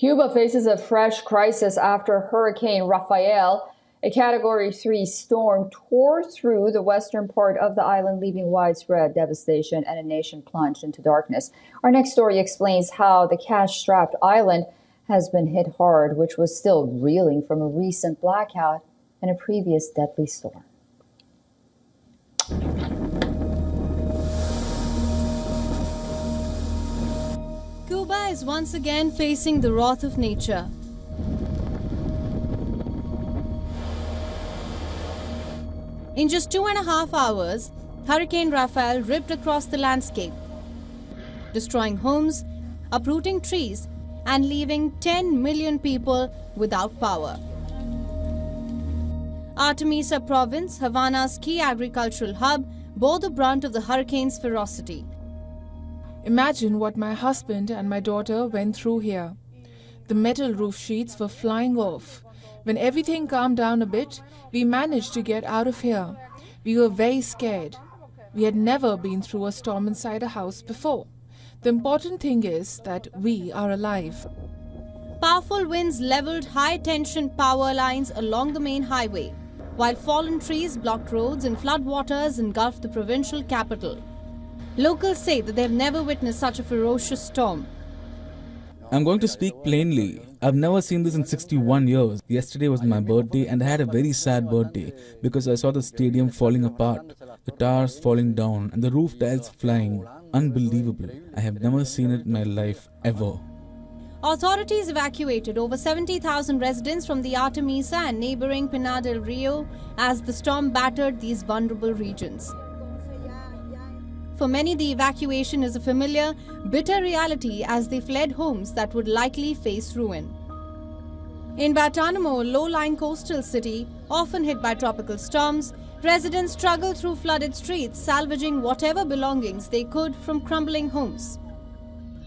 Cuba faces a fresh crisis after Hurricane Rafael. A Category 3 storm tore through the western part of the island, leaving widespread devastation and a nation plunged into darkness. Our next story explains how the cash-strapped island has been hit hard, which was still reeling from a recent blackout and a previous deadly storm. Cuba is once again facing the wrath of nature. In just 2.5 hours, Hurricane Rafael ripped across the landscape, destroying homes, uprooting trees, and leaving 10 million people without power. Artemisa province, Havana's key agricultural hub, bore the brunt of the hurricane's ferocity. Imagine what my husband and my daughter went through here. The metal roof sheets were flying off. When everything calmed down a bit, we managed to get out of here. We were very scared. We had never been through a storm inside a house before. The important thing is that we are alive. Powerful winds leveled high-tension power lines along the main highway, while fallen trees blocked roads and floodwaters engulfed the provincial capital. Locals say that they have never witnessed such a ferocious storm. I'm going to speak plainly. I've never seen this in 61 years. Yesterday was my birthday and I had a very sad birthday because I saw the stadium falling apart, the towers falling down and the roof tiles flying. Unbelievable. I have never seen it in my life, ever. Authorities evacuated over 70,000 residents from the Artemisa and neighboring Pinar del Rio as the storm battered these vulnerable regions. For many, the evacuation is a familiar, bitter reality as they fled homes that would likely face ruin. In Batanamo, a low-lying coastal city, often hit by tropical storms, residents struggle through flooded streets, salvaging whatever belongings they could from crumbling homes.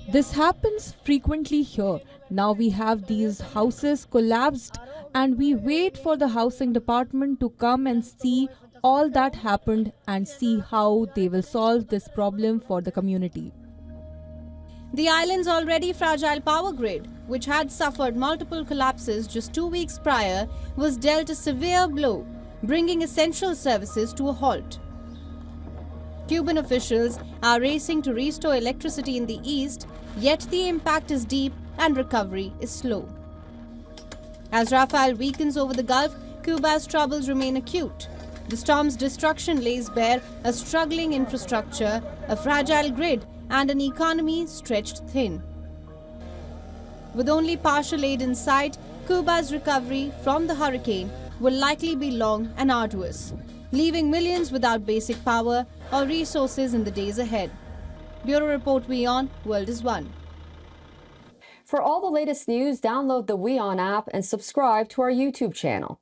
This happens frequently here. Now we have these houses collapsed and we wait for the housing department to come and see all that happened and see how they will solve this problem for the community. The island's already fragile power grid, which had suffered multiple collapses just 2 weeks prior, was dealt a severe blow, bringing essential services to a halt. Cuban officials are racing to restore electricity in the east, yet the impact is deep and recovery is slow. As Rafael weakens over the Gulf, Cuba's troubles remain acute. The storm's destruction lays bare a struggling infrastructure, a fragile grid, and an economy stretched thin. With only partial aid in sight, Cuba's recovery from the hurricane will likely be long and arduous, leaving millions without basic power or resources in the days ahead. Bureau Report WION, World is One. For all the latest news, download the WION app and subscribe to our YouTube channel.